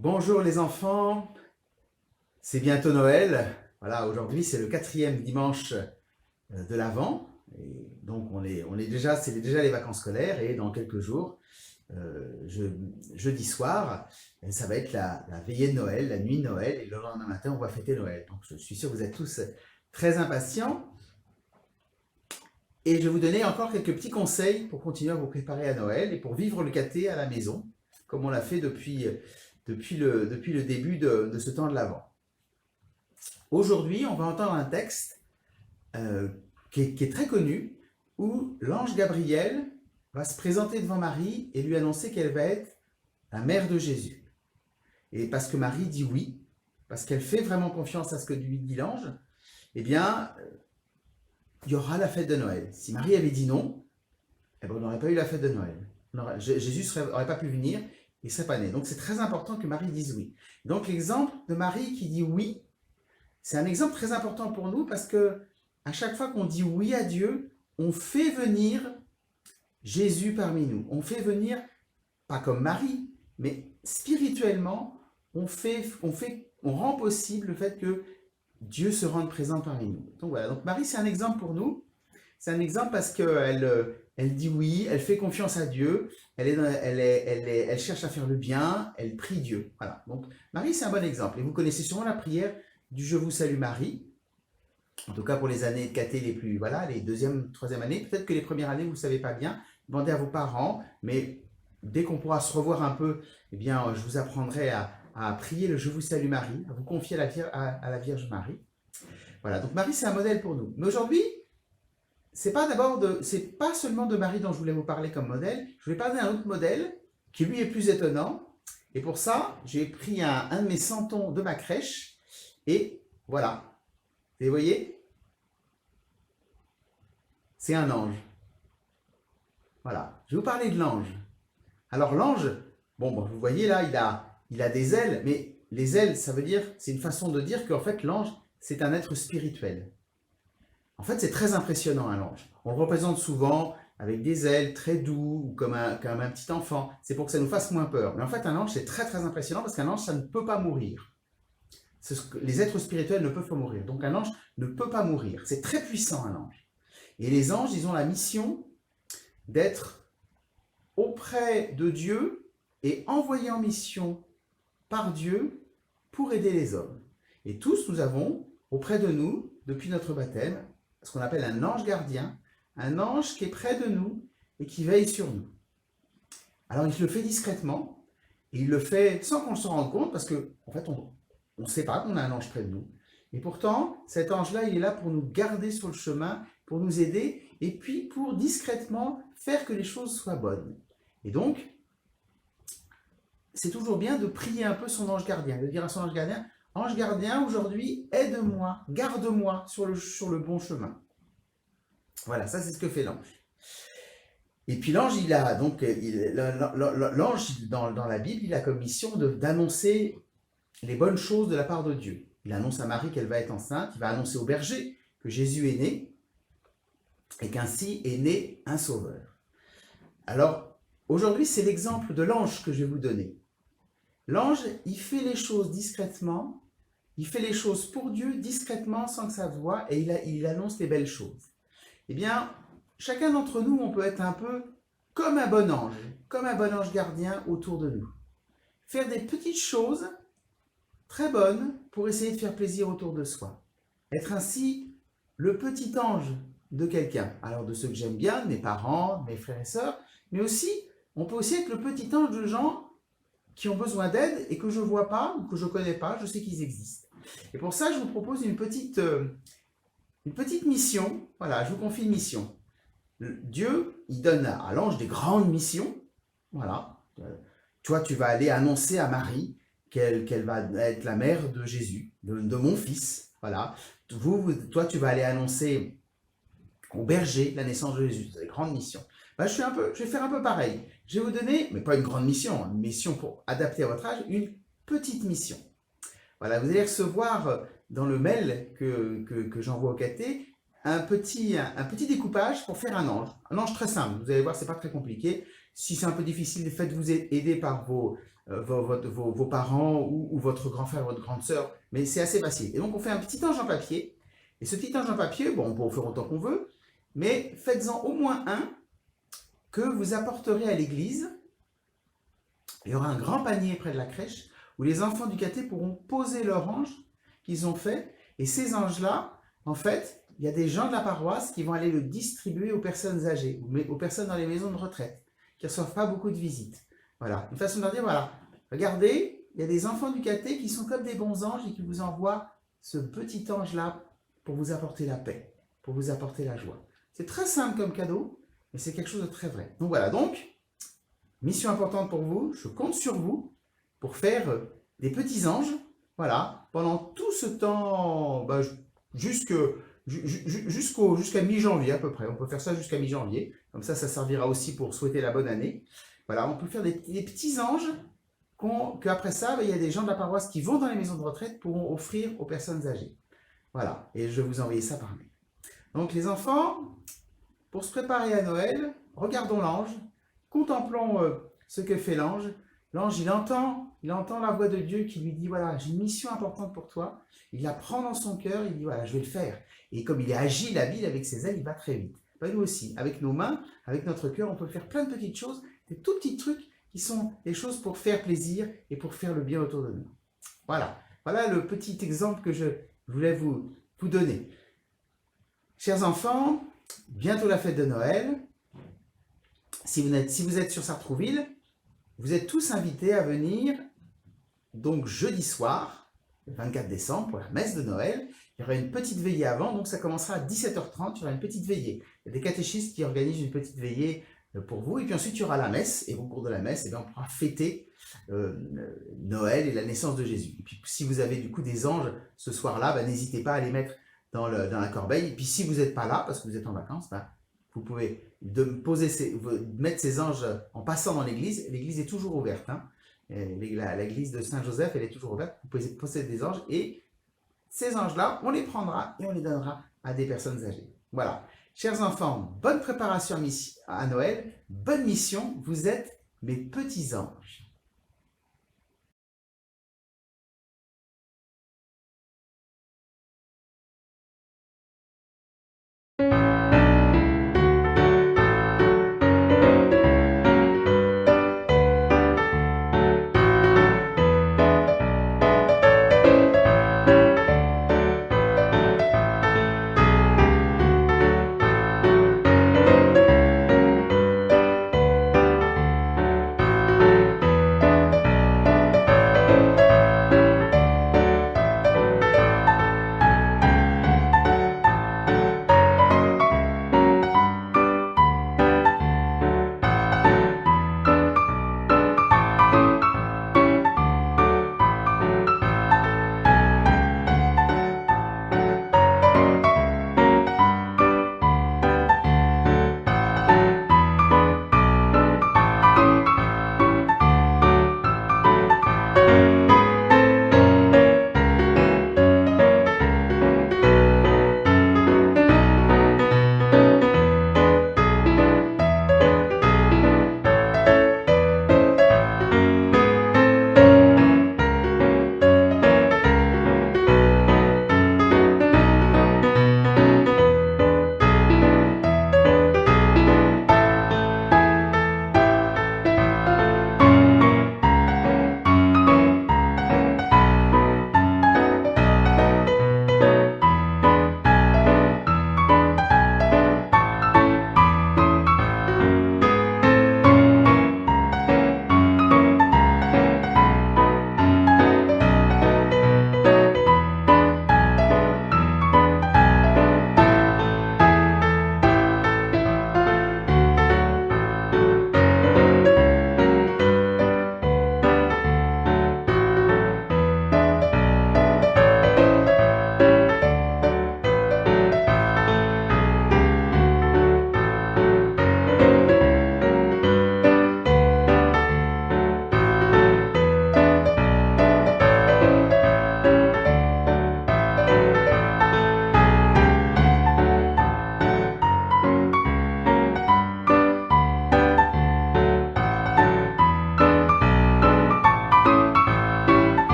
Bonjour les enfants, c'est bientôt Noël. Voilà, aujourd'hui c'est le 4e dimanche de l'Avent. Et donc on est déjà, c'est déjà les vacances scolaires et dans quelques jours, jeudi soir, ça va être la veillée de Noël, la nuit de Noël et le lendemain matin on va fêter Noël. Donc je suis sûr que vous êtes tous très impatients et je vais vous donner encore quelques petits conseils pour continuer à vous préparer à Noël et pour vivre le caté à la maison, comme on l'a fait depuis le début de ce temps de l'Avent. Aujourd'hui, on va entendre un texte qui est très connu, où l'ange Gabriel va se présenter devant Marie et lui annoncer qu'elle va être la mère de Jésus. Et parce que Marie dit oui, parce qu'elle fait vraiment confiance à ce que lui dit l'ange, eh bien, il y aura la fête de Noël. Si Marie avait dit non, eh bien, on n'aurait pas eu la fête de Noël. Jésus n'aurait pas pu venir, il ne serait pas né. Donc c'est très important que Marie dise oui. Donc l'exemple de Marie qui dit oui, c'est un exemple très important pour nous parce que à chaque fois qu'on dit oui à Dieu, on fait venir Jésus parmi nous. On fait venir, pas comme Marie, mais spirituellement, on rend possible le fait que Dieu se rende présent parmi nous. Donc voilà, donc Marie c'est un exemple pour nous. C'est un exemple parce qu'elle dit oui, elle fait confiance à Dieu, elle cherche à faire le bien, elle prie Dieu. Voilà, donc Marie c'est un bon exemple. Et vous connaissez sûrement la prière du Je vous salue Marie, en tout cas pour les années de caté les plus, voilà, les deuxième, troisième années. Peut-être que les premières années, vous ne savez pas bien, demandez à vos parents, mais dès qu'on pourra se revoir un peu, eh bien, je vous apprendrai à prier le Je vous salue Marie, à vous confier à la Vierge Marie. Voilà, donc Marie, c'est un modèle pour nous. Mais aujourd'hui, c'est pas seulement de Marie dont je voulais vous parler comme modèle, je voulais parler d'un autre modèle qui lui est plus étonnant. Et pour ça, j'ai pris un de mes santons de ma crèche et voilà. Et vous voyez, c'est un ange. Voilà, je vais vous parler de l'ange. Alors l'ange, bon, vous voyez là, il a des ailes, mais les ailes, ça veut dire, c'est une façon de dire qu'en fait l'ange, c'est un être spirituel. En fait, c'est très impressionnant un ange. On le représente souvent avec des ailes très doux, ou comme un petit enfant. C'est pour que ça nous fasse moins peur. Mais en fait, un ange, c'est très très impressionnant parce qu'un ange, ça ne peut pas mourir. Les êtres spirituels ne peuvent pas mourir. Donc un ange ne peut pas mourir. C'est très puissant un ange. Et les anges, ils ont la mission d'être auprès de Dieu et envoyés en mission par Dieu pour aider les hommes. Et tous, nous avons auprès de nous, depuis notre baptême, ce qu'on appelle un ange gardien, un ange qui est près de nous et qui veille sur nous. Alors il le fait discrètement, et il le fait sans qu'on se rende compte, parce qu'en fait, on ne sait pas qu'on a un ange près de nous. Et pourtant, cet ange-là, il est là pour nous garder sur le chemin, pour nous aider, et puis pour discrètement faire que les choses soient bonnes. Et donc, c'est toujours bien de prier un peu son ange gardien, de dire à son ange gardien, aujourd'hui, aide-moi, garde-moi sur le bon chemin. Voilà, ça c'est ce que fait l'ange. Et puis l'ange, l'ange dans la Bible, il a comme mission d'annoncer les bonnes choses de la part de Dieu. Il annonce à Marie qu'elle va être enceinte, il va annoncer au berger que Jésus est né et qu'ainsi est né un sauveur. Alors, aujourd'hui, c'est l'exemple de l'ange que je vais vous donner. L'ange, il fait les choses discrètement, il fait les choses pour Dieu discrètement sans que ça se voie et il annonce les belles choses. Eh bien, chacun d'entre nous, on peut être un peu comme un bon ange gardien autour de nous. Faire des petites choses très bonnes pour essayer de faire plaisir autour de soi. Être ainsi le petit ange de quelqu'un. Alors de ceux que j'aime bien, mes parents, mes frères et sœurs, mais aussi, on peut aussi être le petit ange de gens qui ont besoin d'aide et que je ne vois pas ou que je ne connais pas, je sais qu'ils existent. Et pour ça, je vous propose une petite mission. Voilà, je vous confie une mission. Dieu, il donne à l'ange des grandes missions. Voilà. Toi, tu vas aller annoncer à Marie qu'elle va être la mère de Jésus, de mon fils. Voilà. Toi, tu vas aller annoncer au berger la naissance de Jésus. C'est des grandes missions. Ben, je vais faire un peu pareil. Je vais vous donner, mais pas une grande mission, une mission pour adapter à votre âge, une petite mission. Voilà, vous allez recevoir dans le mail que j'envoie au caté un petit découpage pour faire un ange très simple. Vous allez voir, c'est pas très compliqué. Si c'est un peu difficile, faites-vous aider par vos parents ou votre grand frère, votre grande sœur, mais c'est assez facile. Et donc on fait un petit ange en papier, et ce petit ange en papier, bon, on peut en faire autant qu'on veut, mais faites-en au moins un que vous apporterez à l'église. Il y aura un grand panier près de la crèche où les enfants du caté pourront poser leur ange qu'ils ont fait. Et ces anges-là, en fait, il y a des gens de la paroisse qui vont aller le distribuer aux personnes âgées, aux personnes dans les maisons de retraite, qui ne reçoivent pas beaucoup de visites. Voilà, une façon de leur dire, voilà, regardez, il y a des enfants du caté qui sont comme des bons anges et qui vous envoient ce petit ange-là pour vous apporter la paix, pour vous apporter la joie. C'est très simple comme cadeau, mais c'est quelque chose de très vrai. Donc voilà, donc, mission importante pour vous, je compte sur vous pour faire des petits anges, voilà, pendant tout ce temps, jusqu'à mi-janvier à peu près. On peut faire ça jusqu'à mi-janvier, comme ça servira aussi pour souhaiter la bonne année. Voilà, on peut faire des petits anges qu'après ça, il y a des gens de la paroisse qui vont dans les maisons de retraite pour offrir aux personnes âgées. Voilà, et je vais vous envoyer ça par mail. Donc les enfants, pour se préparer à Noël, regardons l'ange, contemplons ce que fait l'ange. L'ange, il entend la voix de Dieu qui lui dit, voilà, j'ai une mission importante pour toi. Il la prend dans son cœur, il dit, voilà, je vais le faire. Et comme il est agile, habile avec ses ailes, il va très vite. Nous aussi, avec nos mains, avec notre cœur, on peut faire plein de petites choses, des tout petits trucs qui sont des choses pour faire plaisir et pour faire le bien autour de nous. Voilà, voilà le petit exemple que je voulais vous donner. Chers enfants, bientôt la fête de Noël. Si vous êtes sur Sartrouville, vous êtes tous invités à venir, donc jeudi soir, le 24 décembre, pour la messe de Noël. Il y aura une petite veillée avant, donc ça commencera à 17h30, il y aura une petite veillée. Il y a des catéchistes qui organisent une petite veillée pour vous, et puis ensuite il y aura la messe, et au cours de la messe, on pourra fêter Noël et la naissance de Jésus. Et puis si vous avez du coup des anges ce soir-là, n'hésitez pas à les mettre dans la corbeille. Et puis si vous n'êtes pas là, parce que vous êtes en vacances, vous pouvez mettre ces anges en passant dans l'église. L'église est toujours ouverte. L'église de Saint-Joseph, elle est toujours ouverte. Vous pouvez posséder des anges et ces anges-là, on les prendra et on les donnera à des personnes âgées. Voilà. Chers enfants, bonne préparation à Noël, bonne mission. Vous êtes mes petits anges.